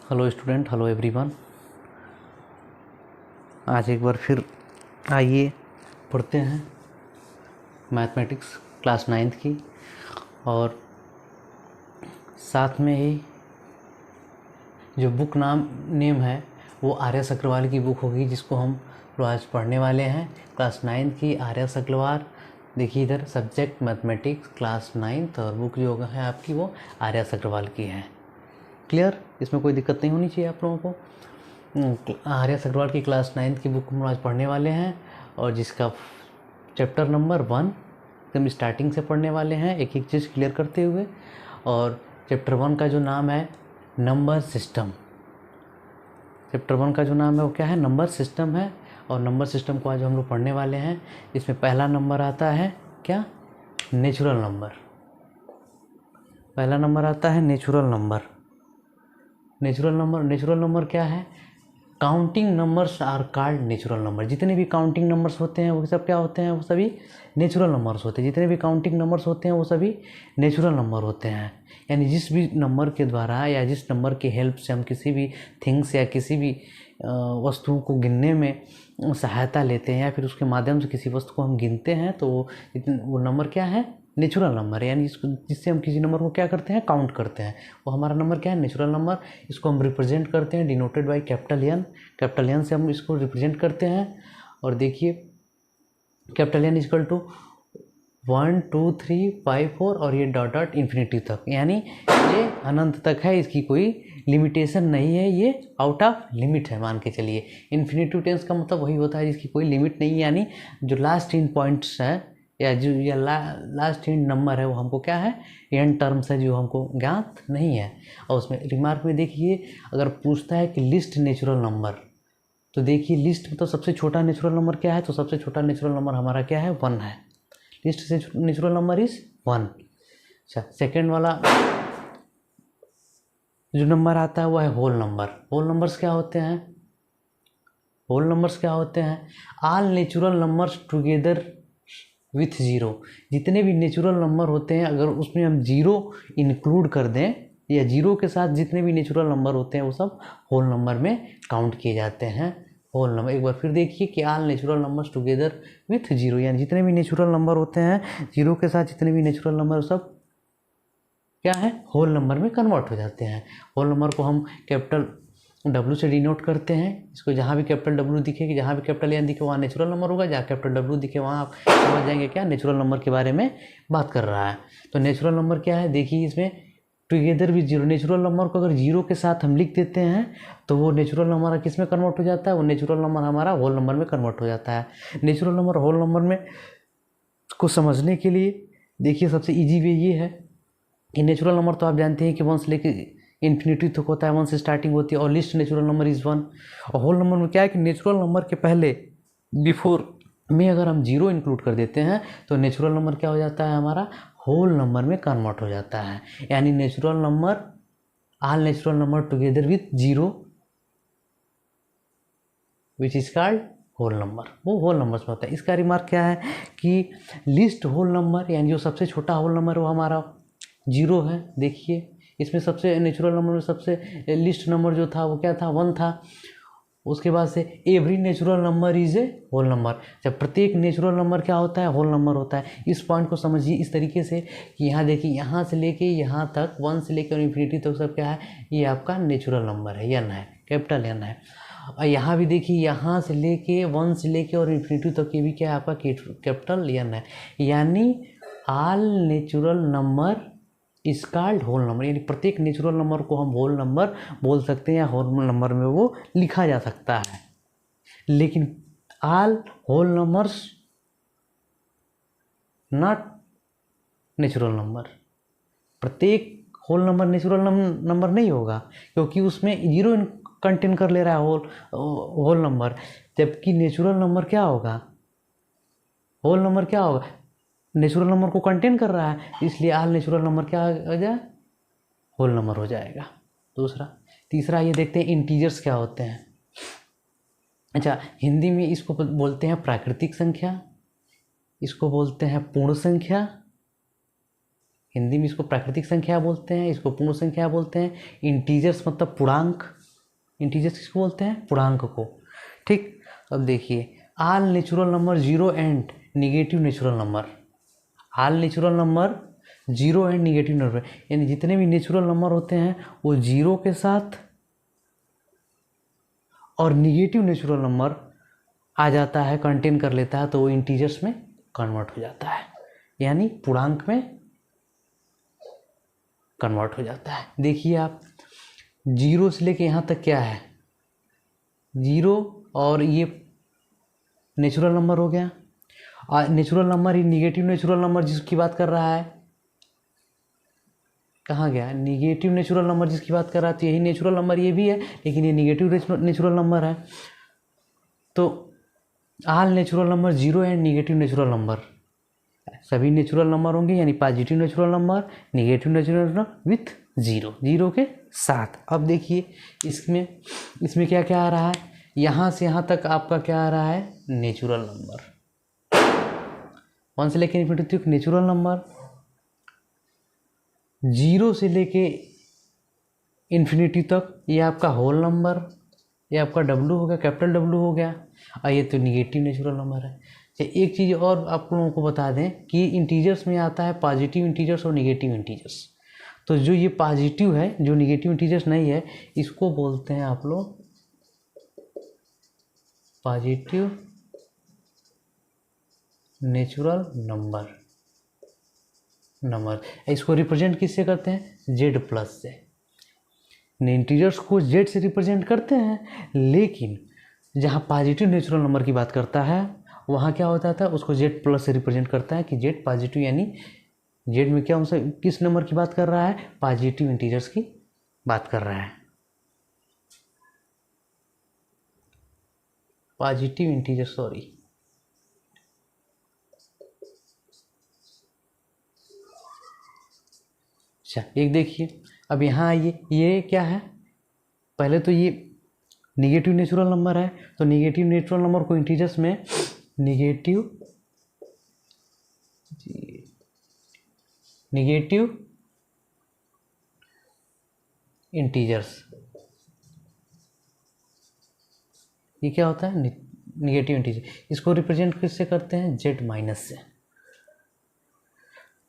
Hello student, hello everyone. आज एक बार फिर आइए पढ़ते हैं मैथमेटिक्स क्लास 9th की, और साथ में ही जो बुक नेम है वो आर्यस अग्रवाल की बुक होगी, जिसको हम लोग आज पढ़ने वाले हैं। क्लास 9th की आर्यस अग्रवाल। देखिए इधर सब्जेक्ट मैथमेटिक्स क्लास 9th, और बुक जो है आपकी वो आर्यस अग्रवाल की है। क्लियर? इसमें कोई दिक्कत नहीं होनी चाहिए आप लोगों को। आर्यस अग्रवाल की क्लास 9th की बुक हम आज पढ़ने वाले हैं, और जिसका चैप्टर नंबर 1 हम स्टार्टिंग से पढ़ने वाले हैं, एक एक चीज़ क्लियर करते हुए। और चैप्टर 1 का जो नाम है नंबर सिस्टम। चैप्टर 1 का जो नाम है वो क्या है? नंबर सिस्टम है। और नंबर सिस्टम को आज हम लोग पढ़ने वाले हैं। इसमें पहला नंबर आता है क्या? Natural number. पहला नंबर आता है नेचुरल नंबर। नेचुरल नंबर क्या है? Counting numbers are called natural number. जितने भी काउंटिंग नंबर्स होते हैं वो सब क्या होते हैं? वो सभी नेचुरल नंबर्स होते हैं। जितने भी काउंटिंग नंबर्स होते हैं वो सभी नेचुरल नंबर होते हैं। यानी जिस भी नंबर के द्वारा या जिस नंबर की हेल्प से हम किसी भी थिंग्स या किसी भी वस्तुओं को गिनने में सहायता लेते हैं, या फिर उसके माध्यम से किसी वस्तु को हम गिनते हैं, तो वो नंबर क्या है? Natural number. यानी जिससे हम किसी नंबर को क्या करते हैं? काउंट करते हैं। वो हमारा नंबर क्या है? Natural number. इसको हम रिप्रेजेंट करते हैं denoted by capital N. Capital N से हम इसको रिप्रेजेंट करते हैं। और देखिए कैपिटल एन इक्वल टू 1 2 3 5 4 और ये डॉट डॉट इन्फिनिटी तक, यानी ये अनंत तक है। इसकी कोई लिमिटेशन नहीं है, ये आउट ऑफ लिमिट है मान के चलिए। इन्फिनिटिव टेंस का मतलब वही होता है जिसकी कोई लिमिट नहीं है, यानी जो लास्ट इन पॉइंट्स है या जो या लास्ट इन नंबर है वो हमको क्या है? एन टर्म्स है जो हमको ज्ञात नहीं है। और उसमें रिमार्क में देखिए, अगर पूछता है कि लिस्ट नेचुरल नंबर, तो देखिए लिस्ट मतलब सबसे छोटा नेचुरल नंबर क्या है? तो सबसे छोटा नेचुरल नंबर हमारा क्या है? 1 है। लिस्ट से नेचुरल नंबर इज 1। अच्छा, सेकेंड वाला जो नंबर आता है वो है होल नंबर। होल नंबर्स क्या होते हैं? होल नंबर्स क्या होते हैं? All natural numbers together with zero. जितने भी नेचुरल नंबर होते हैं अगर उसमें हम ज़ीरो इंक्लूड कर दें, या ज़ीरो के साथ जितने भी नेचुरल नंबर होते हैं वो सब होल नंबर में काउंट किए जाते हैं। होल नंबर एक बार फिर देखिए कि all natural numbers together with zero, यानी जितने भी नेचुरल नंबर होते हैं ज़ीरो के साथ जितने भी नेचुरल नंबर सब क्या है? होल नंबर में कन्वर्ट हो जाते हैं। होल नंबर को हम कैपिटल W से डिनोट करते हैं। इसको जहाँ भी कैपिटल W दिखे, जहाँ भी कैपिटल N दिखे वहाँ नेचुरल नंबर होगा, जहाँ कैपिटल W दिखे वहाँ आप समझ जाएंगे क्या नेचुरल नंबर के बारे में बात कर रहा है। तो नेचुरल नंबर क्या है? देखिए इसमें together with zero. Natural number को अगर जीरो के साथ हम लिख देते हैं तो वो नेचुरल नंबर किस में कन्वर्ट हो जाता है? वो नेचुरल नंबर हमारा होल नंबर में कन्वर्ट हो जाता है। नेचुरल नंबर होल नंबर में को समझने के लिए देखिए सबसे ईजी वे ये है कि नेचुरल नंबर तो आप जानते हैं कि 1 से लेके इन्फिनिटी तक होता है, 1 से स्टार्टिंग होती है, और लिस्ट नेचुरल नंबर इज़ 1। और होल नंबर में क्या है कि नेचुरल नंबर के पहले बिफोर में अगर हम जीरो इंक्लूड कर देते हैं तो नेचुरल नंबर क्या हो जाता है? हमारा होल नंबर में कन्वर्ट हो जाता है। यानी natural number all natural number together with zero which is called whole number, वो होल नंबर में होता है। इसका रिमार्क क्या है कि लिस्ट होल नंबर, यानी जो सबसे छोटा होल नंबर वो हमारा जीरो है। देखिए इसमें सबसे नेचुरल नंबर में सबसे लिस्ट नंबर जो था वो क्या था? 1 था। उसके बाद से every natural number is a whole number. जब प्रत्येक नेचुरल नंबर क्या होता है? होल नंबर होता है। इस पॉइंट को समझिए इस तरीके से कि यहाँ देखिए, यहाँ से लेके यहाँ तक 1 से लेकर इन्फिनिटी तक सब क्या है? ये आपका नेचुरल नंबर है, एन है, कैपिटल एन है। और यहाँ भी देखिए यहाँ से लेके 1 से लेके और इन्फिनिटी तक ये भी क्या है? आपका कैपिटल एन है। यानी all natural number is called whole number. यानी प्रत्येक नेचुरल नंबर को हम होल नंबर बोल सकते हैं, या होल नंबर में वो लिखा जा सकता है। लेकिन all whole numbers not natural number. प्रत्येक होल नंबर नेचुरल नंबर नहीं होगा, क्योंकि उसमें जीरो कंटेन कर ले रहा है होल नंबर। जबकि नेचुरल नंबर क्या होगा? होल नंबर क्या होगा? नेचुरल नंबर को कंटेन कर रहा है, इसलिए ऑल नेचुरल नंबर क्या हो जाए? होल नंबर हो जाएगा। तीसरा ये देखते हैं इंटीजर्स क्या होते हैं। अच्छा, हिंदी में इसको बोलते हैं प्राकृतिक संख्या, इसको बोलते हैं पूर्ण संख्या, हिंदी में इसको प्राकृतिक संख्या बोलते हैं, इसको पूर्ण संख्या बोलते हैं। इंटीजर्स मतलब पूर्णांक, इंटीजर्स किसको बोलते हैं? पूर्णांक को। ठीक, अब देखिए all natural number zero and negative natural number, all natural number zero and negative number, यानी जितने भी नेचुरल नंबर होते हैं वो जीरो के साथ और निगेटिव नेचुरल नंबर आ जाता है, कंटेन कर लेता है, तो वो इंटीजर्स में कन्वर्ट हो जाता है, यानी पूर्णांक में कन्वर्ट हो जाता है। देखिए आप जीरो से लेके यहाँ तक क्या है, जीरो, और ये नेचुरल नंबर हो गया। नेचुरल नंबर ही निगेटिव नेचुरल नंबर जिसकी बात कर रहा है, कहाँ गया? निगेटिव नेचुरल नंबर जिसकी बात कर रहा है, तो यही नेचुरल नंबर ये भी है, लेकिन ये निगेटिव नेचुरल नंबर है। तो all natural number zero and negative natural number, सभी नेचुरल नंबर होंगे, यानी positive natural number, negative natural number with zero, zero के साथ। अब देखिए इसमें क्या क्या आ रहा है, यहाँ से यहाँ तक आपका क्या आ रहा है? नेचुरल नंबर, 1 से लेके इन्फिनिटी तक नेचुरल नंबर, जीरो से लेके इन्फिनिटी तक ये आपका होल नंबर, ये आपका डब्लू हो गया, कैपिटल डब्लू हो गया, और ये तो निगेटिव नेचुरल नंबर है। एक चीज़ और आप लोगों को बता दें कि इंटीजर्स में आता है पॉजिटिव इंटीजर्स और निगेटिव इंटीजर्स। तो जो ये पॉजिटिव है, जो निगेटिव इंटीजर्स नहीं है, इसको बोलते हैं आप लोग पॉजिटिव नेचुरल नंबर। इसको रिप्रेजेंट किससे करते हैं? जेड प्लस से। इंटीजर्स को जेड से रिप्रेजेंट करते हैं, लेकिन जहाँ पॉजिटिव नेचुरल नंबर की बात करता है वहाँ क्या होता था, उसको जेड प्लस से रिप्रेजेंट करता है कि जेड पॉजिटिव, यानी जेड में क्या उनसे किस नंबर की बात कर रहा है? पॉजिटिव इंटीजर्स की बात कर रहा है, पॉजिटिव इंटीजर, सॉरी। अच्छा, एक देखिए अब यहाँ आइए, ये क्या है? पहले तो ये निगेटिव नेचुरल नंबर है, तो निगेटिव नेचुरल नंबर को इंटीजर्स में निगेटिव इंटीजर्स, ये क्या होता है? Negative integer. इसको रिप्रेजेंट किससे करते हैं? जेड माइनस से।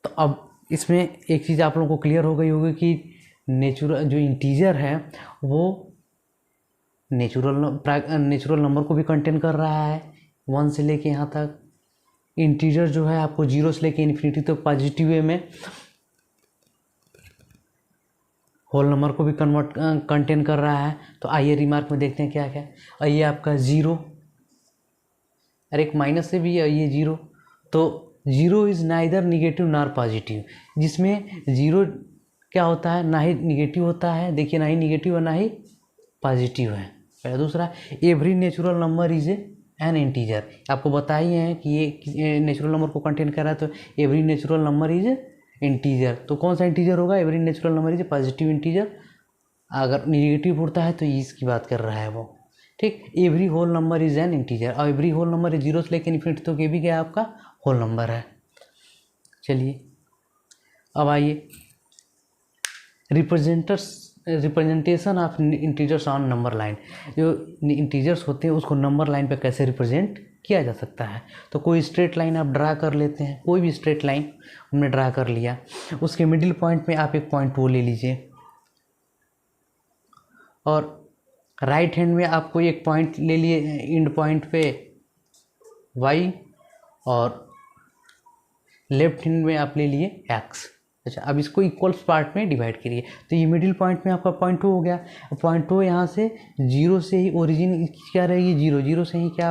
तो अब इसमें एक चीज़ आप लोगों को क्लियर हो गई होगी कि नेचुरल जो इंटीजर है वो नेचुरल नंबर को भी कंटेन कर रहा है, 1 से लेके यहाँ तक। इंटीजर जो है आपको 0 से लेके इन्फिनिटी तक पॉजिटिव वे में होल नंबर को भी कंटेन कर रहा है। तो आइए रिमार्क में देखते हैं क्या क्या। और ये आपका 0, और एक माइनस से भी है ये 0, तो 0 is neither negative nor positive, जिसमें 0 क्या होता है? ना ही निगेटिव होता है, देखिए, ना ही निगेटिव और ना ही पॉजिटिव है। पहला। दूसरा, every natural number is an integer, आपको बताइए हैं कि ये नेचुरल नंबर को कंटेन कर रहा है, तो every natural number is integer. तो कौन सा इंटीजर होगा? Every natural number is positive integer. अगर निगेटिव होता है तो इसकी बात कर रहा है वो, ठीक। Every whole number is an integer, और एवरी होल नंबर इज 0 से लेकर इन्फिनिटी तो ये भी क्या आपका होल नंबर है। चलिए अब आइए representation of integers on number line. जो इंटीजर्स होते हैं उसको नंबर लाइन पे कैसे रिप्रेजेंट किया जा सकता है। तो कोई स्ट्रेट लाइन आप ड्रा कर लेते हैं, कोई भी स्ट्रेट लाइन हमने ड्रा कर लिया, उसके मिडिल पॉइंट में आप एक पॉइंट वो ले लीजिए, और राइट हैंड में आपको एक पॉइंट ले लिए एंड पॉइंट पे y, और लेफ्ट हैंड में आप ले लिए x। अच्छा, अब इसको इक्वल्स पार्ट में डिवाइड करिए, तो ये मिडिल पॉइंट में आपका पॉइंट 2 हो गया। पॉइंट 2 यहाँ से 0 से ही ओरिजिन क्या रहेगी? 0, 0 से ही क्या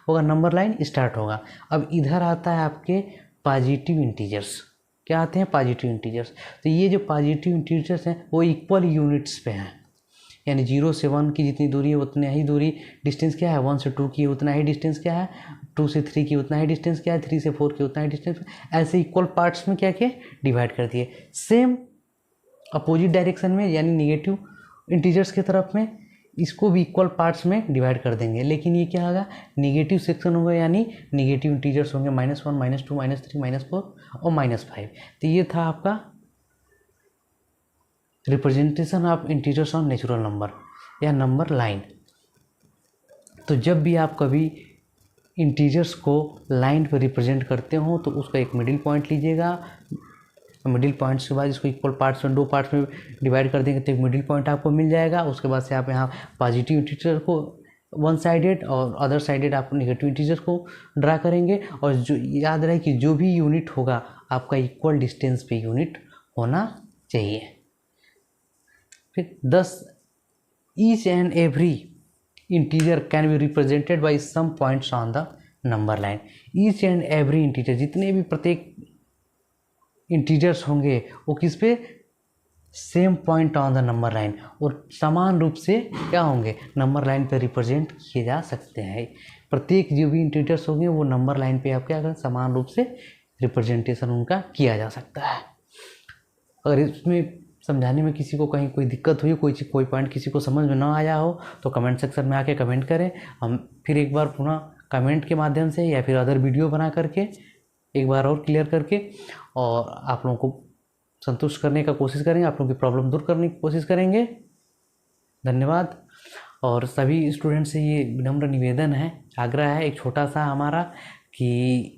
होगा? नंबर लाइन स्टार्ट होगा। अब इधर आता है आपके पॉजिटिव इंटीजर्स। क्या आते हैं? Positive integers. तो ये जो पॉजिटिव इंटीजर्स हैं वो इक्वल यूनिट्स पे हैं, यानी 0 से 1 की जितनी दूरी है उतनी ही दूरी डिस्टेंस क्या है, 1 से 2 की उतना ही डिस्टेंस क्या है, 2 से 3 की उतना ही डिस्टेंस क्या है, 3 से 4 की उतना ही डिस्टेंस। ऐसे इक्वल पार्ट्स में क्या किया? डिवाइड कर दिए। सेम अपोजिट डायरेक्शन में, यानी निगेटिव इंटीजर्स की तरफ में, इसको भी इक्वल पार्ट्स में डिवाइड कर देंगे। लेकिन ये क्या होगा? निगेटिव सेक्शन होगा, यानी निगेटिव इंटीजर्स होंगे -1, -2, -3, -4 और -5। तो ये था आपका representation of integers on natural number या नंबर लाइन। तो जब भी आप कभी इंटीजर्स को लाइन पर रिप्रेजेंट करते हो तो उसका एक मिडिल पॉइंट लीजिएगा। मिडिल पॉइंट्स के बाद इसको इक्वल पार्ट्स में, 2 पार्ट्स में डिवाइड कर देंगे तो एक मिडिल पॉइंट आपको मिल जाएगा। उसके बाद से आप यहाँ पॉजिटिव इंटीजर को वन साइडेड और अदर साइडेड आप नेगेटिव इंटीजर को ड्रा करेंगे। और जो याद रहे कि जो भी यूनिट होगा आपका इक्वल डिस्टेंस पे यूनिट होना चाहिए। फिर 10 each and every integer can be represented by some points on the number line. Each and every integer, जितने भी प्रत्येक इंटीजर्स होंगे वो किस पे, same point on the number line, और समान रूप से क्या होंगे, नंबर लाइन पे रिप्रेजेंट किए जा सकते हैं। प्रत्येक जो भी इंटीजर्स होंगे वो नंबर लाइन पे आप क्या करें, समान रूप से रिप्रेजेंटेशन उनका किया जा सकता है। अगर इसमें समझाने में किसी को कहीं कोई दिक्कत हुई, कोई पॉइंट किसी को समझ में ना आया हो तो कमेंट सेक्शन में आके कमेंट करें। हम फिर एक बार पुनः कमेंट के माध्यम से या फिर अदर वीडियो बना करके एक बार और क्लियर करके और आप लोगों को संतुष्ट करने का कोशिश करेंगे, आप लोगों की प्रॉब्लम दूर करने की कोशिश करेंगे। धन्यवाद। और सभी स्टूडेंट से ये विनम्र निवेदन है, आग्रह है एक छोटा सा हमारा, कि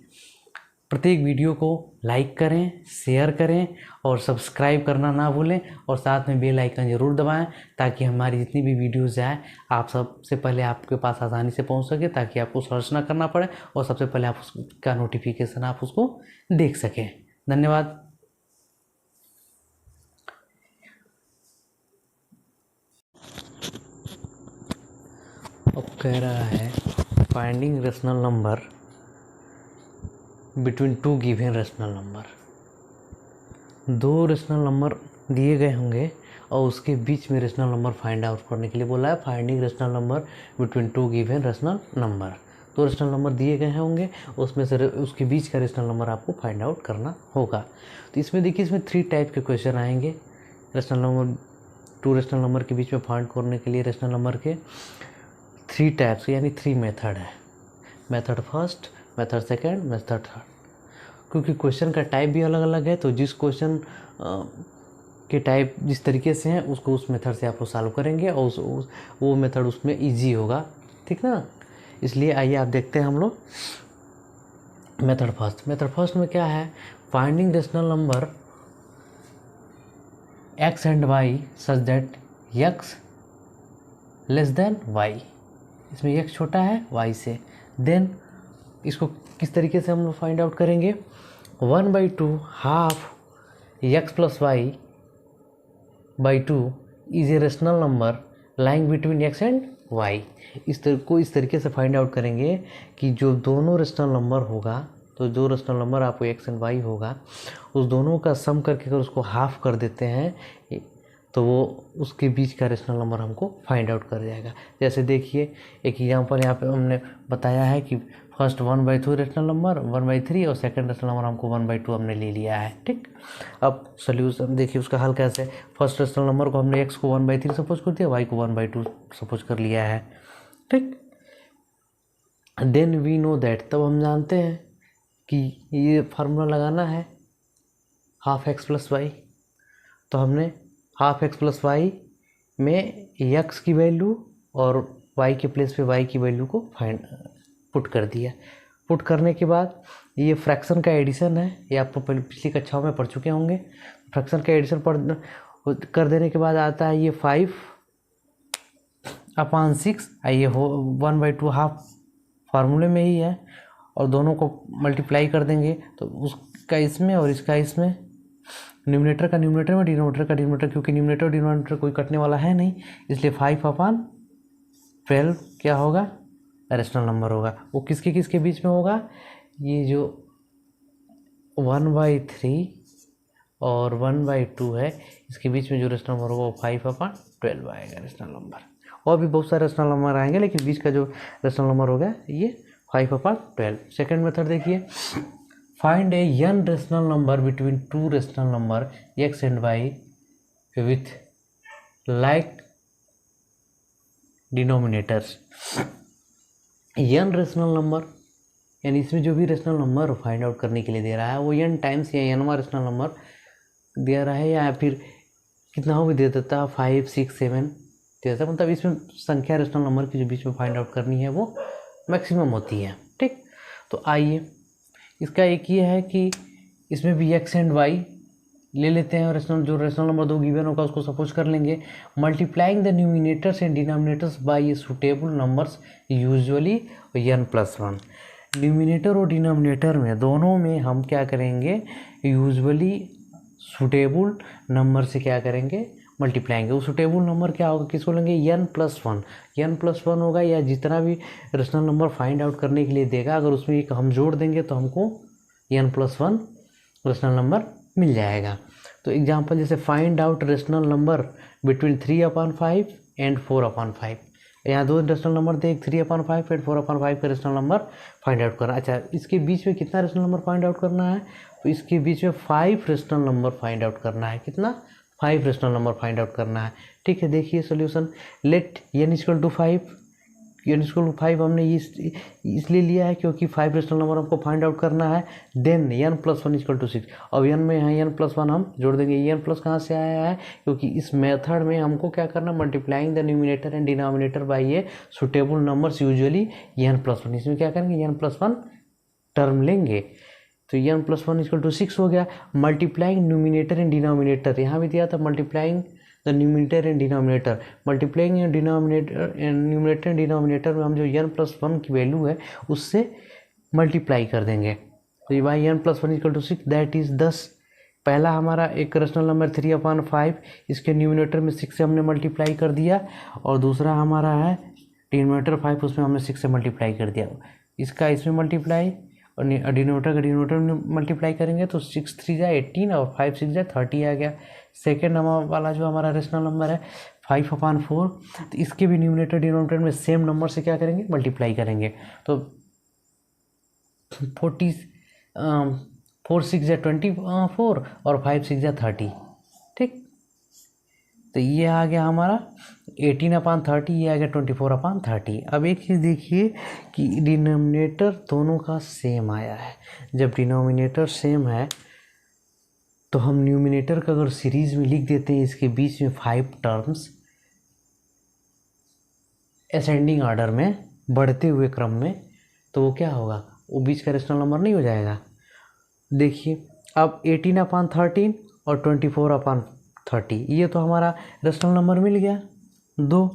प्रत्येक वीडियो को लाइक करें, शेयर करें और सब्सक्राइब करना ना भूलें, और साथ में बेल आइकन ज़रूर दबाएं ताकि हमारी जितनी भी वीडियोज़ आए आप सबसे पहले आपके पास आसानी से पहुंच सके, ताकि आपको सर्च ना करना पड़े और सबसे पहले आप उसका नोटिफिकेशन आप उसको देख सकें। धन्यवाद। अब कह रहा है finding rational number between 2 given rational number. 2 rational number दिए गए होंगे और उसके बीच में रेशनल नंबर फाइंड आउट करने के लिए बोला है। Finding rational number between 2 given rational number. 2 rational number दिए गए होंगे, उसमें से उसके बीच का रेशनल नंबर आपको फाइंड आउट करना होगा। तो इसमें देखिए, इसमें 3 टाइप के क्वेश्चन आएंगे। रेशनल नंबर 2 रेशनल नंबर के बीच में फाइंड करने के लिए रेशनल नंबर के 3 टाइप्स यानी 3 मेथड है। Method first, method second, method third. क्योंकि क्वेश्चन का टाइप भी अलग अलग है, तो जिस क्वेश्चन के टाइप जिस तरीके से हैं उसको उस मेथड से आप लोग सॉल्व करेंगे और वो मेथड उसमें इजी होगा, ठीक ना। इसलिए आइए आप देखते हैं हम लोग मेथड फर्स्ट। मेथड फर्स्ट में क्या है, finding rational number x and y such that x less then y। इसमें x छोटा है y से। देन इसको किस तरीके से हम लोग फाइंड आउट करेंगे, 1/2 half x plus y by 2 is a rational number lying between x and y। इस तरीके से फाइंड आउट करेंगे कि जो दोनों रेशनल नंबर होगा, तो जो रेशनल नंबर आपको x एंड y होगा उस दोनों का सम करके अगर उसको हाफ कर देते हैं तो वो उसके बीच का रेशनल नंबर हमको फाइंड आउट कर जाएगा। जैसे देखिए एक एग्जांपल यहाँ पे हमने बताया है कि फर्स्ट 1/2 रेशनल नंबर 1/3 और सेकंड रेशनल नंबर हमको 1/2 हमने ले लिया है, ठीक। अब सोल्यूशन देखिए उसका हल कैसे, फर्स्ट रेशनल नंबर को हमने x को 1/3 सपोज कर दिया, y को 1/2 सपोज कर लिया है, ठीक। देन वी नो दैट, तब हम जानते हैं कि ये फार्मूला लगाना है हाफ x प्लस वाई। तो हमने हाफ x प्लस वाई में x की वैल्यू और y के प्लेस पे y की वैल्यू को पुट कर दिया। पुट करने के बाद ये फ्रैक्शन का एडिशन है, ये आपको पिछली कक्षाओं में पढ़ चुके होंगे। फ्रैक्शन का एडिशन कर देने के बाद आता है ये 5/6, ये हो 1/2 हाफ फार्मूले में ही है, और दोनों को मल्टीप्लाई कर देंगे तो उसका इसमें और इसका इसमें, न्यूमरेटर का न्यूमरेटर में, डिनोमिनेटर का डिनोमिनेटर, क्योंकि न्यूमरेटर और डिनोमिनेटर कोई कटने वाला है नहीं, इसलिए 5/12 क्या होगा, रेशनल नंबर होगा। वो किसके किसके बीच में होगा, ये जो 1/3 और 1/2 है इसके बीच में जो रेशनल नंबर होगा वो 5/12 आएगा रेशनल नंबर। और भी बहुत सारे रेशनल नंबर आएंगे लेकिन बीच का जो रेशनल नंबर होगा ये 5/12। सेकेंड मेथड देखिए, find A n rational number between 2 rational number x and y with like denominators. n rational number यानी इसमें जो भी रेशनल नंबर फाइंड आउट करने के लिए दे रहा है वो n टाइम्स या nवां रेशनल नंबर दे रहा है, या फिर कितना हो भी दे देता है, 5 6 7 दे देता है। मतलब इसमें संख्या रेशनल नंबर की जो बीच में फाइंड आउट करनी है वो मैक्सिमम होती है। ठीक, तो आइए इसका एक ये है कि इसमें भी एक्स एंड वाई ले लेते हैं, और जो रेशनल नंबर दो गिवन होगा उसको सपोज कर लेंगे। Multiplying the numerators and denominators by a suitable numbers usually n+1। Numerator और डिनोमिनेटर में दोनों में हम क्या करेंगे, यूजुअली सुटेबल नंबर से क्या करेंगे, मल्टीप्लाएंगे। वो सुटेबल नंबर क्या होगा, किसको लेंगे, n+1। n+1 होगा, या जितना भी रेशनल नंबर फाइंड आउट करने के लिए देगा, अगर उसमें एक हम जोड़ देंगे तो हमको n+1 रेशनल नंबर मिल जाएगा। तो एग्जांपल जैसे find out rational number between 3/5 and 4/5। यहाँ दो रेशनल नंबर थे, 3/5 एंड 4/5 का रेशनल नंबर फाइंड आउट करना। अच्छा, इसके बीच में कितना रेशनल नंबर फाइंड आउट करना है, तो इसके बीच में 5 रेशनल नंबर फाइंड आउट करना है। कितना, 5 रेशनल नंबर फाइंड आउट करना है। ठीक है, देखिए सोल्यूशन। लेट n = 5, n = 5 हमने इसलिए लिया है क्योंकि 5 रेशनल नंबर हमको फाइंड आउट करना है। Then n+1 = 6। अब n में है n+1 हम जोड़ देंगे। n प्लस कहाँ से आया है, क्योंकि इस मेथड में हमको क्या करना, multiplying the numerator and denominator by a suitable numbers usually n+1। इसमें क्या करेंगे, n+1 टर्म लेंगे, तो n+1 = 6 हो गया। मल्टीप्लाइंग न्यूमिनेटर एंड डिनोमिनेटर, यहाँ भी दिया था multiplying the numerator and denominator. Multiplying numerator and denominator में हम जो n+1 की वैल्यू है उससे मल्टीप्लाई कर देंगे। तो ये बाई n+1 = 6, दैट इज़ 10। पहला हमारा एक रेशनल नंबर 3/5, इसके न्यूमिनेटर में 6 से हमने मल्टीप्लाई कर दिया, और दूसरा हमारा है डिनोमिनेटर 5, उसमें हमने 6 से मल्टीप्लाई कर दिया। इसका इसमें मल्टीप्लाई और डिनोमिनेटर का डिनोमिनेटर में मल्टीप्लाई करेंगे तो 6 3 × 18 और 5 6 × 30 आ गया। सेकेंड नंबर वाला जो हमारा रेशनल नंबर है 5/4, तो इसके भी न्यूमिनेटर डिनोमिनेटर में सेम नंबर से क्या करेंगे, मल्टीप्लाई करेंगे। तो 4 6 × 24 और 5 6 × 30। ठीक, तो ये आ गया हमारा 18/30, ये आ गया 24/30। अब एक चीज़ देखिए कि डिनोमिनेटर दोनों का सेम आया है। जब डिनोमिनेटर सेम है तो हम न्यूमिनेटर का अगर सीरीज में लिख देते हैं, इसके बीच में 5 टर्म्स असेंडिंग ऑर्डर में, बढ़ते हुए क्रम में, तो वो क्या होगा, वो बीच का रेशनल नंबर नहीं हो जाएगा। देखिए अब 18/13 और 24/30, ये तो हमारा रेशनल नंबर मिल गया 2।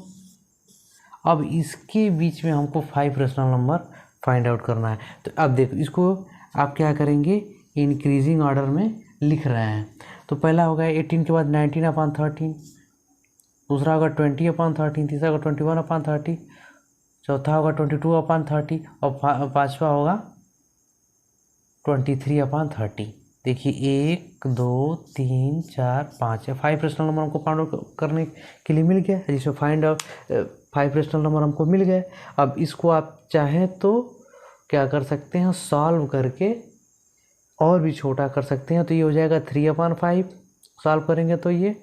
अब इसके बीच में हमको 5 रेशनल नंबर फाइंड आउट करना है। तो अब देखो, इसको आप क्या करेंगे, इंक्रीजिंग ऑर्डर में लिख रहे हैं। तो पहला होगा 18 के बाद 19/13, दूसरा होगा 20/13, तीसरा होगा 21/30, चौथा होगा 22/30 और पाँचवा होगा 23/30। देखिए 1 2 3 4 5 है, 5 रेशनल नंबर हमको फाइंड आउट करने के लिए मिल गया, जिसमें फाइंड आउट 5 रेशनल नंबर हमको मिल गए। अब इसको आप चाहें तो क्या कर सकते हैं, सॉल्व करके और भी छोटा कर सकते हैं। तो ये हो जाएगा 3/5, सॉल्व करेंगे तो ये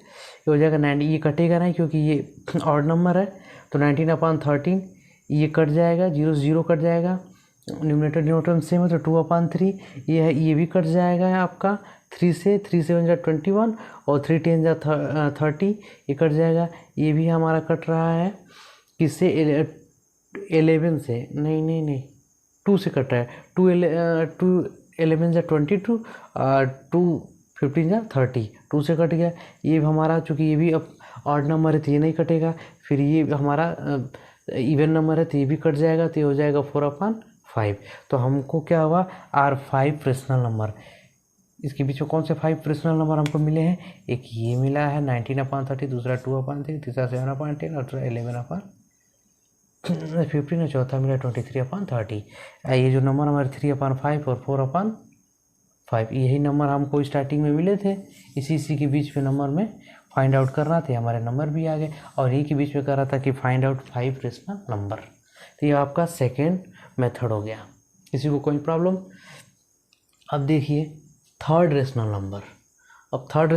हो जाएगा 90। ये कटेगा नहीं क्योंकि ये ऑड नंबर है, तो 19/13 ये कट जाएगा, 0 0 कट जाएगा। न्यूमिनेटर डिनोमिनेटर सेम है तो 2/3 ये है, ये भी कट जाएगा आपका 3 से 3 7 × 21 और 3 10 × 30, ये कट जाएगा। ये भी हमारा कट रहा है किससे, 11 से, नहीं 2 से कट रहा है। 2 11 × 22 और 2 15 × 30, 2 से कट गया। ये हमारा चूँकि ये भी अब ऑड नंबर है तो ये नहीं कटेगा। फिर ये हमारा इवन नंबर है तो ये भी कट जाएगा, तो ये हो जाएगा 4/5। तो हमको क्या हुआ, R5 रेशनल नंबर। इसके बीच में कौन से 5 रेशनल नंबर हमको मिले हैं, एक ये मिला है 19/30, दूसरा 2/3, तीसरा 7/10 और दूसरा 11/15 और चौथा मिला 23/30। ये जो नंबर हमारे 3/5 और 4/5, यही नंबर हमको स्टार्टिंग में मिले थे। इसी के बीच में नंबर में फाइंड आउट करना थे, हमारे नंबर भी आ गए। और यही के बीच में कर रहा था कि फाइंड आउट 5 रेशनल नंबर। तो ये आपका सेकेंड मेथड हो गया। किसी को कोई प्रॉब्लम। अब देखिए थर्ड रेशनल नंबर। अब थर्ड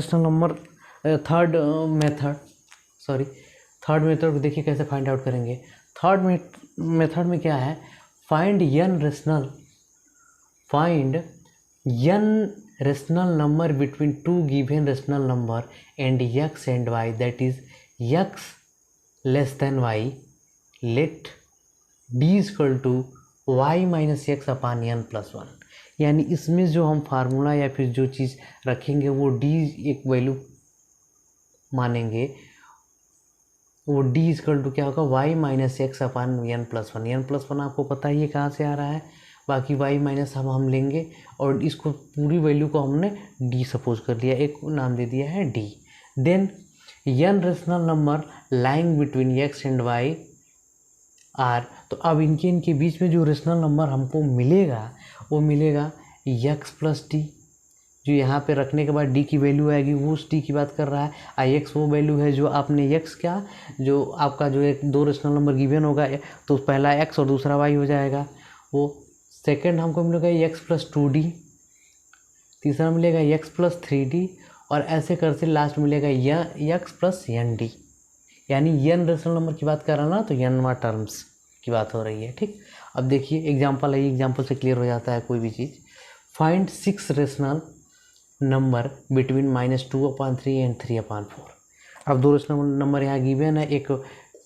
मेथड को देखिए कैसे फाइंड आउट करेंगे। थर्ड मेथड में क्या है, find n rational number between two given rational number and x and y, that is x less than y, let d is equal to y minus x upon n plus 1। यानी इसमें जो हम formula या फिर जो चीज़ रखेंगे वो d एक वैल्यू मानेंगे, वो d इक्वल टू क्या होगा, y माइनस एक्स अपान n प्लस 1। n प्लस 1 आपको पता ही है कहाँ से आ रहा है, बाकी y माइनस हम लेंगे और इसको पूरी वैल्यू को हमने d सपोज कर लिया, एक नाम दे दिया है d। Then n rational number lying between x and y are, तो अब इनके बीच में जो रेशनल नंबर हमको मिलेगा वो मिलेगा x प्लस डी, जो यहाँ पे रखने के बाद d की वैल्यू आएगी वो उस d की बात कर रहा है। आई x वो वैल्यू है जो आपने x क्या, जो आपका जो एक दो रेशनल नंबर गिवन होगा तो पहला x और दूसरा y हो जाएगा, वो सेकंड हमको मिलेगा x प्लस 2d, तीसरा मिलेगा x प्लस 3d और ऐसे करके लास्ट मिलेगा x प्लस nd। यानी n रेशनल नंबर की बात कर रहा ना, तो n टर्म्स की बात हो रही है। ठीक, अब देखिए एग्जाम्पल है, एग्जाम्पल से क्लियर हो जाता है कोई भी चीज़। Find 6 rational number between -2/3 and 3/4। अब दो रेशनल नंबर यहाँ गिवन है, एक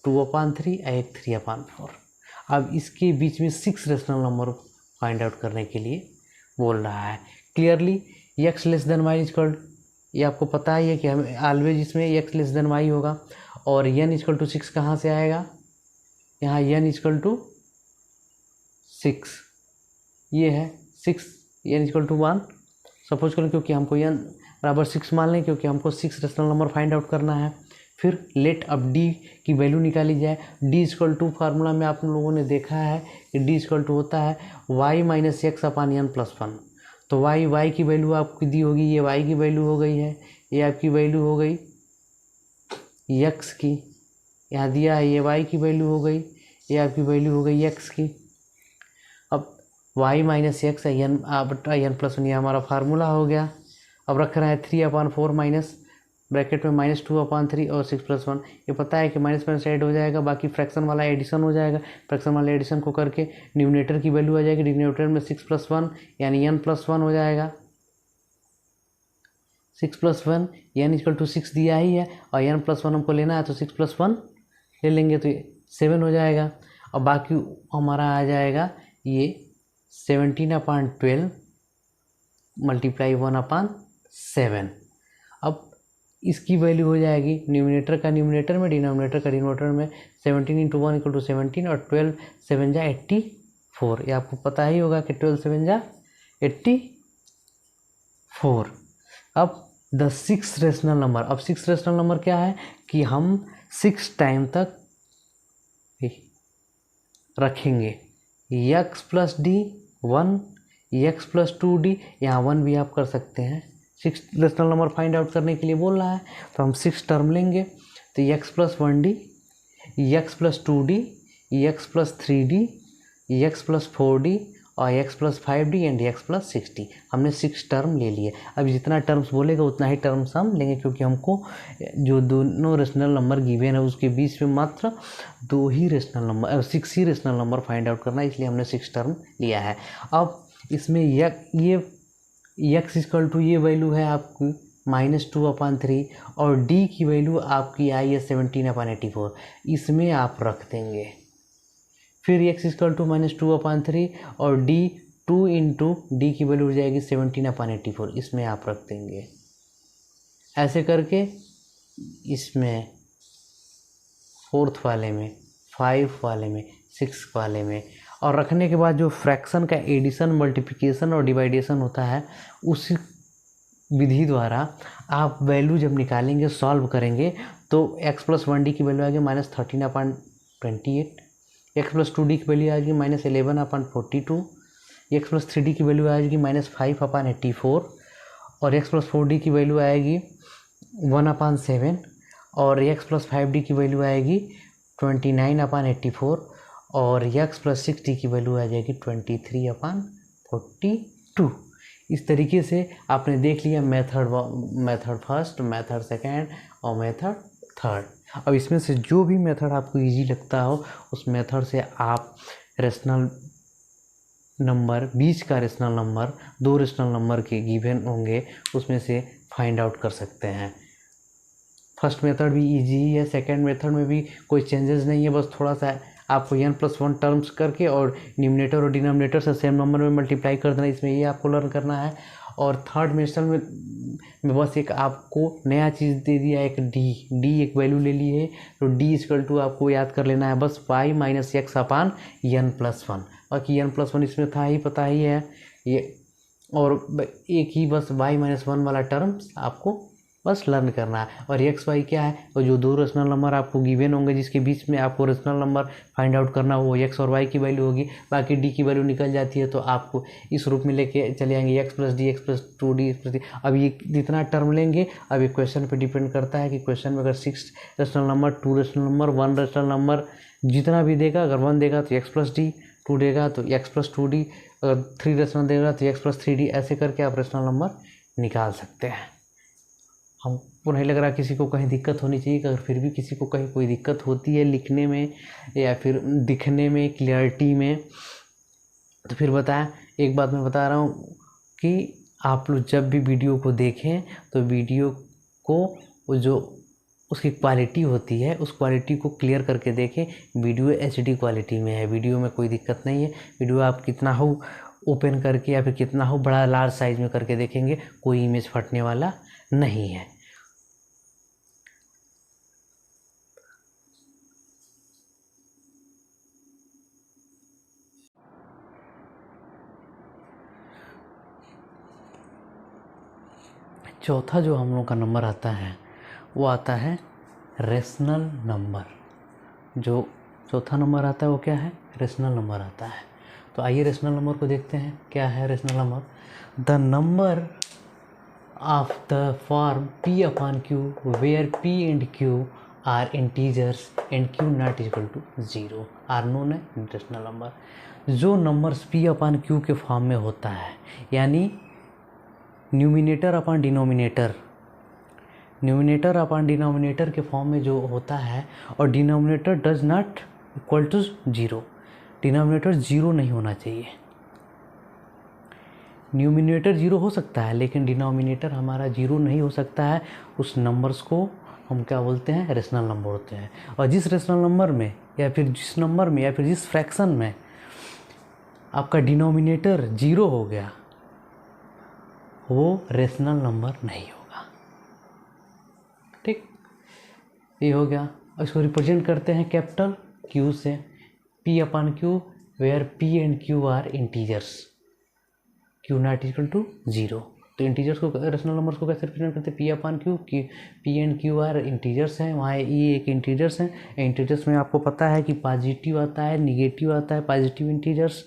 2/3 और एक 3/4। अब इसके बीच में 6 रेशनल नंबर फाइंड आउट करने के लिए बोल रहा है। Clearly x less than y equal, ये आपको पता ही है कि हमें ऑलवेज इसमें x लेस देन वाई होगा, और n इक्वल टू 6 कहाँ से आएगा, यहाँ n इक्वल टू 6, ये है 6, n इक्वल टू 1 सपोज करें, क्योंकि हमको n बराबर 6 मान लें, क्योंकि हमको 6 रेशनल नंबर फाइंड आउट करना है। फिर लेट अब d की वैल्यू निकाली जाए। d इक्वल टू फार्मूला में आप लोगों ने देखा है कि d इक्वल टू होता है y माइनस एक्स अपान n प्लस 1। तो y की वैल्यू आपकी दी होगी, ये y की वैल्यू हो गई है, ये आपकी वैल्यू हो गई x की, यहाँ दिया है ये y की वैल्यू हो गई, ये आपकी वैल्यू हो गई x की। अब y minus x n plus 1 ये हमारा फार्मूला हो गया। अब रख रहा है 3/4 माइनस ब्रैकेट में -2/3 और 6 + 1। ये पता है कि माइनस माइनस ऐड हो जाएगा, बाकी फ्रैक्शन वाला एडिशन हो जाएगा। फ्रैक्शन वाला एडिशन को करके न्यूमरेटर की वैल्यू आ जाएगी, डिनोमिनेटर में 6 + 1 यानी n + 1 हो जाएगा। 6 + 1 n = 6 दिया ही है, और n + 1 हमको लेना है तो 6 + 1 ले लेंगे तो 7 हो जाएगा। और बाकी हमारा आ जाएगा ये 17/12 × 1/7। अब इसकी वैल्यू हो जाएगी न्यूमरेटर का न्यूमरेटर में, डिनोमिनेटर का डिनोमिनेटर में। 17 × 1 = 17 और 12 7 जा 84। ये आपको पता ही होगा कि 12 7 जा 84। अब द 6 रेशनल नंबर, अब 6 रेशनल नंबर क्या है कि हम 6 टाइम तक रखेंगे। x plus D 1, x plus 2d, यहाँ 1 भी आप कर सकते हैं। 6 रेशनल नंबर फाइंड आउट करने के लिए बोल रहा है तो हम 6 टर्म लेंगे, तो x plus 1d, x plus 2d, x plus 3d, x plus 4d और x plus 5d and x plus 6d। हमने 6 टर्म ले लिए। अब जितना टर्म्स बोलेगा उतना ही टर्म्स हम लेंगे, क्योंकि हमको जो दोनों रेशनल नंबर गिवन है उसके बीच में मात्र 2 ही रेशनल नंबर 6 ही रेशनल नंबर फाइंड आउट करना है, इसलिए हमने 6 टर्म लिया है। अब इसमें ये x इक्वल टू ये वैल्यू है आपकी -2/3 और d की वैल्यू आपकी आई है 17/84, इसमें आप रख देंगे। फिर x इक्वल टू -2/3 और d 2 × d की वैल्यू हो जाएगी 17/84, इसमें आप रख देंगे। ऐसे करके इसमें 4th वाले में, 5 वाले में, 6 वाले में, और रखने के बाद जो फ्रैक्शन का एडिशन, मल्टीप्लिकेशन और डिवाइडेशन होता है उस विधि द्वारा आप वैल्यू जब निकालेंगे, सॉल्व करेंगे, तो x प्लस 1d की वैल्यू आएगी -13/28, x प्लस 2d की वैल्यू आएगी -11/42, x प्लस 3d की वैल्यू आएगी -5/84 और x प्लस 4d की वैल्यू आएगी 1/7 और x प्लस 5d की वैल्यू आएगी 29/84 और x प्लस 6d की वैल्यू आ जाएगी 23/42। इस तरीके से आपने देख लिया मेथड फर्स्ट, मेथड सेकेंड और मेथड थर्ड। अब इसमें से जो भी मेथड आपको इजी लगता हो उस मेथड से आप रेशनल नंबर, बीच का रेशनल नंबर, दो रेशनल नंबर के गिवन होंगे उसमें से फाइंड आउट कर सकते हैं। फर्स्ट मेथड भी इजी ही है, सेकेंड मेथड में भी कोई चेंजेस नहीं है, बस थोड़ा सा आपको n+1 टर्म्स करके और न्यूमिनेटर और डिनोमिनेटर से सेम नंबर में मल्टीप्लाई कर देना, इसमें ये आपको लर्न करना है। और थर्ड मेथड में बस एक आपको नया चीज़ दे दिया, एक डी एक वैल्यू ले ली है, तो d आपको याद कर लेना है बस y - x/n+1। बाकी n+1 इसमें था ही, पता ही है ये, और एक ही बस y - 1 वाला टर्म्स आपको बस लर्न करना है। और एक्स वाई क्या है, और जो दो रेशनल नंबर आपको गिवन होंगे जिसके बीच में आपको रेशनल नंबर फाइंड आउट करना हो, वो एक्स और वाई की वैल्यू होगी। बाकी डी की वैल्यू निकल जाती है तो आपको इस रूप में लेके चले आएंगे x+d x+2d x+3। अब ये जितना टर्म लेंगे, अब ये क्वेश्चन पे डिपेंड करता है कि क्वेश्चन में अगर 6 rational number, 2 rational number, 1 rational number जितना भी देगा, अगर 1 देगा तो x+d, 2 देगा तो x+2d, अगर 3 रेशनल देगा तो x+3d, ऐसे करके आप रेशनल नंबर निकाल सकते हैं। हमको नहीं लग रहा किसी को कहीं दिक्कत होनी चाहिए। अगर फिर भी किसी को कहीं कोई दिक्कत होती है लिखने में या फिर दिखने में, क्लियरिटी में, तो फिर बताएं। एक बात मैं बता रहा हूँ कि आप लोग जब भी वीडियो को देखें तो वीडियो को जो उसकी क्वालिटी होती है उस क्वालिटी को क्लियर करके देखें। वीडियो HD क्वालिटी में है, वीडियो में कोई दिक्कत नहीं है। वीडियो आप कितना हो ओपन करके या फिर कितना हो बड़ा लार्ज साइज में करके देखेंगे, कोई इमेज फटने वाला नहीं है। चौथा जो हम लोग का नंबर आता है वो आता है रेशनल नंबर। जो चौथा नंबर आता है वो क्या है, रेशनल नंबर आता है। तो आइए रेशनल नंबर को देखते हैं क्या है rational number. The number of the form p/q where p and q are integers and q not equal to 0 are known है रेशनल नंबर। जो नंबर्स p/q के फॉर्म में होता है, यानी न्यूमिनेटर अपॉन डिनोमिनेटर के फॉर्म में जो होता है, और denominator does not equal to 0, denominator 0 नहीं होना चाहिए। न्यूमिनेटर 0 हो सकता है लेकिन डिनोमिनेटर हमारा 0 नहीं हो सकता है। उस नंबर्स को हम क्या बोलते हैं, रेशनल नंबर होते हैं। और जिस रेशनल नंबर में या फिर जिस नंबर में या फिर जिस फ्रैक्शन में आपका डिनोमिनेटर 0 हो गया, वो रेशनल नंबर नहीं होगा। ठीक, ये हो गया। इसको रिप्रेजेंट करते हैं कैपिटल Q से, p/q where p and q are integers, q not equal to 0। तो इंटीजर्स को, रेशनल नंबर्स को कैसे रिप्रेजेंट करते हैं, p/q, p and q are integers हैं, वहाँ ये एक इंटीजर्स हैं। इंटीजर्स में आपको पता है कि पॉजिटिव आता है, निगेटिव आता है, पॉजिटिव इंटीजर्स,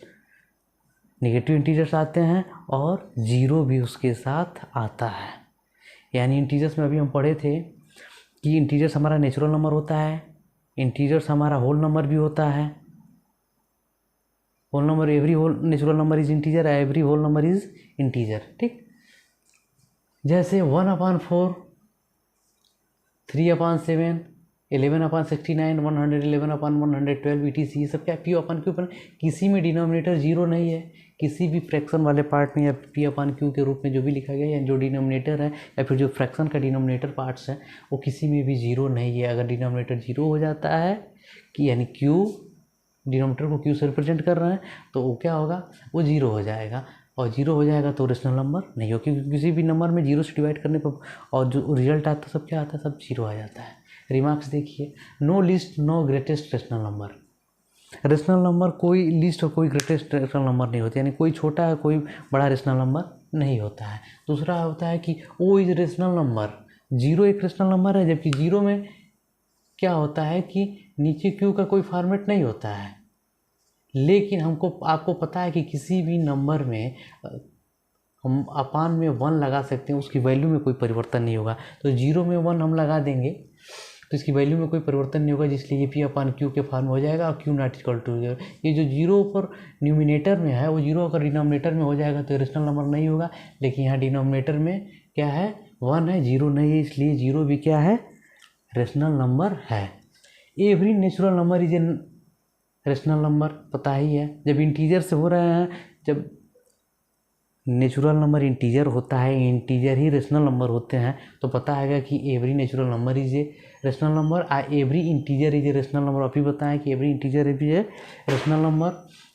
नेगेटिव इंटीजर्स आते हैं और 0 भी उसके साथ आता है। यानी इंटीजर्स में अभी हम पढ़े थे कि इंटीजर्स हमारा नेचुरल नंबर होता है, इंटीजर्स हमारा होल नंबर भी होता है। Whole number, every whole natural number is integer, every whole number is integer. ठीक, जैसे 1/4, 3/7, 11/69, 111/112 etc, ये सब क्या p/q पर। किसी में डिनोमिनेटर 0 नहीं है, किसी भी फ्रैक्शन वाले पार्ट में या p/q के रूप में जो भी लिखा गया है, जो डिनोमिनेटर है या फिर जो फ्रैक्शन का डिनोमिनेटर पार्ट्स है, वो किसी में भी 0 नहीं है। अगर डिनोमिनेटर 0 हो जाता है कि यानी q, डिनोमिनेटर को q से रिप्रेजेंट कर रहे हैं, तो वो क्या होगा, वो 0 हो जाएगा। और 0 हो जाएगा तो रेशनल नंबर नहीं हो, क्योंकि किसी भी नंबर में 0 से डिवाइड करने पर और जो रिजल्ट आता है सब क्या आता है, सब 0 आ जाता है। रिमार्क्स देखिए, no least no greatest rational number. Rational number कोई लिस्ट और कोई ग्रेटेस्ट रेशनल नंबर नहीं होती, यानी कोई छोटा है कोई बड़ा रेशनल नंबर नहीं होता है। दूसरा होता है कि ओ इज रेशनल नंबर, 0 एक रेशनल नंबर है, जबकि 0 में क्या होता है कि नीचे क्यू का कोई फॉर्मेट नहीं होता है। लेकिन आपको पता है कि किसी भी नंबर में हम अपान में 1 लगा सकते हैं, उसकी वैल्यू में कोई परिवर्तन नहीं होगा। तो 0 में 1 हम लगा देंगे तो इसकी वैल्यू में कोई परिवर्तन नहीं होगा, जिसलिए ये p/q के फॉर्म में हो जाएगा और q नॉट इक्वल टू 0। ये जो 0 पर न्यूमिनेटर में है, वो 0 अगर डिनोमिनेटर में हो जाएगा तो रेशनल नंबर नहीं होगा। लेकिन यहाँ डिनोमिनेटर में क्या है, 1 है, 0 नहीं है, इसलिए 0 भी क्या है, रेशनल नंबर है। Every natural number is a rational number पता ही है, जब इंटीजर से हो रहे हैं, जब नेचुरल नंबर इंटीजर होता है, इंटीजर ही रेशनल नंबर होते हैं, तो पता है कि every natural number is a rational number, every integer is a rational number. अभी बताएं कि every integer is a rational number.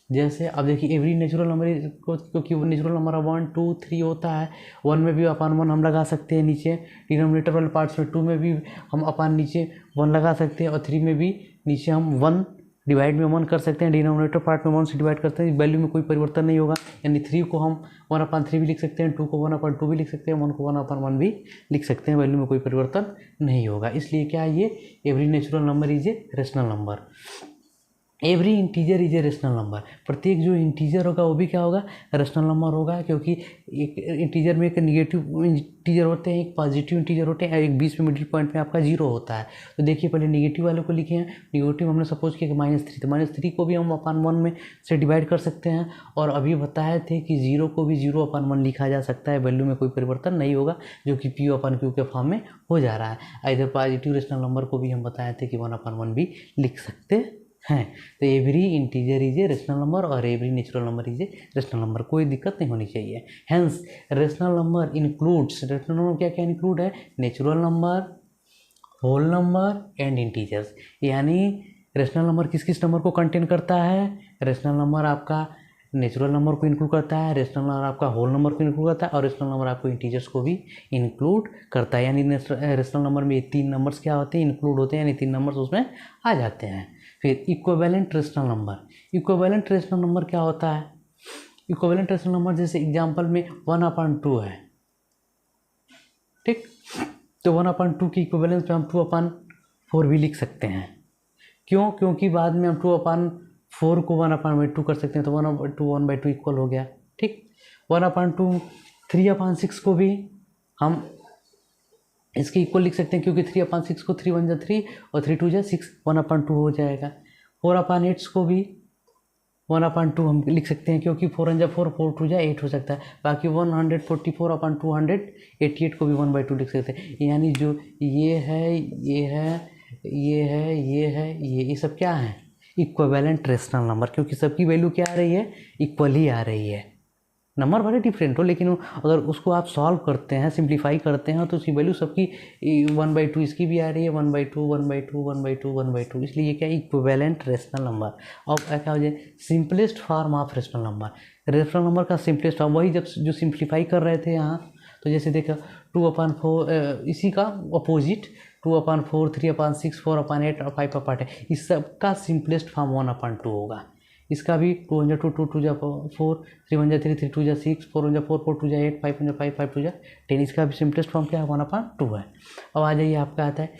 जैसे अब देखिए एवरी नेचुरल नंबर क्योंकि वो नेचुरल नंबर 1 2 3 होता है, 1 में भी अपान 1 हम लगा सकते हैं नीचे डिनोमिनेटर वाले पार्ट्स में, 2 में भी हम अपान नीचे 1 लगा सकते हैं, और 3 में भी नीचे हम 1 डिवाइड में 1 कर सकते हैं, डिनोमिनेटर पार्ट में 1 से डिवाइड करते हैं, वैल्यू में कोई परिवर्तन नहीं होगा। यानी 3 को हम 1/3 भी लिख सकते हैं, 2 को 1/2 भी लिख सकते हैं, 1 को 1/1 भी लिख सकते हैं, वैल्यू में कोई परिवर्तन नहीं होगा। इसलिए क्या है, ये every natural number is a rational number. Every integer is a rational number, प्रत्येक जो इंटीजर होगा वो भी क्या होगा, रेशनल नंबर होगा, क्योंकि एक इंटीजर में एक निगेटिव इंटीजर होते हैं, एक पॉजिटिव इंटीजर होते हैं, एक बीच में मिडिल पॉइंट में आपका 0 होता है। तो देखिए पहले निगेटिव वाले को लिखे हैं, निगेटिव हमने सपोज किया कि -3, तो -3 को भी हम अपान 1 में से डिवाइड कर सकते हैं, और अभी बताए थे कि 0 को भी 0/1 लिखा जा सकता है, वैल्यू में कोई परिवर्तन नहीं होगा, जो कि P/Q के फॉर्म में हो जा रहा है। इधर पॉजिटिव रेशनल नंबर को भी हम बताए थे कि 1/1 भी लिख सकते हैं। तो every integer is a rational number और every natural number is a rational number, कोई दिक्कत नहीं होनी चाहिए। Hence rational number includes, rational number क्या क्या इंक्लूड है, natural number, whole number and integers. यानी रेशनल नंबर किस किस नंबर को कंटेन करता है, रेशनल नंबर आपका नेचुरल नंबर को इंक्लूड करता है, रेशनल नंबर आपका होल नंबर को इंक्लूड करता है, और रेशनल नंबर आपको इंटीजर्स को भी इंक्लूड करता है। यानी रेशनल नंबर में ये 3 नंबर्स क्या होते हैं, इंक्लूड होते हैं, यानी 3 नंबर्स उसमें आ जाते हैं। फिर equivalent rational number, equivalent rational number क्या होता है, इक्विवेलेंट रेशनल नंबर जैसे एग्जांपल में 1/2 है, ठीक, तो 1/2 की इक्विवेलेंस पे हम 2/4 भी लिख सकते हैं। क्यों, क्योंकि बाद में हम 2/4 को 1/2 कर सकते हैं, तो 1/2 इक्वल हो गया, ठीक। 1/2 3/6 को भी हम इसके इक्वल लिख सकते हैं, क्योंकि 3/6 को 3 × 1 = 3 और 3 × 2 = 6, 1/2 हो जाएगा। 4/8 को भी 1/2 हम लिख सकते हैं, क्योंकि 4 × 1 = 4, 4 × 2 = 8 हो सकता है। बाकी 144/288 को भी 1/2 लिख सकते हैं। यानी जो ये है, ये है, ये है, ये है, ये सब क्या है, इक्विवेलेंट रेशनल नंबर, क्योंकि सबकी वैल्यू क्या आ रही है, इक्वल ही आ रही है। नंबर भले डिफरेंट हो, लेकिन अगर उसको आप सॉल्व करते हैं, सिंप्लीफाई करते हैं, तो उसकी वैल्यू सबकी 1/2 इसकी भी आ रही है, 1/2 1/2 1/2 1/2, इसलिए ये क्या है, इक्विवेलेंट रेशनल नंबर। और क्या हो जाए, simplest form of rational number, rational number का सिंपलेस्ट फॉर्म, वही जब जो सिंप्लीफाई कर रहे थे यहाँ, तो जैसे देखा 2/4, इसी का अपोजिट 2/4 3/6 4/8 और 5/8, इस सब का सिंपलेस्ट फॉर्म 1/2 होगा। इसका भी 2 × 2 2 × 4 3 × 3 3 × 2 = 6 4 × 4 4 × 2 = 8 5 × 5 5 × 2 = 10, इसका भी सिंपलेस्ट फॉर्म क्या है, 1/2 है। अब आ जाइए, आपका आता है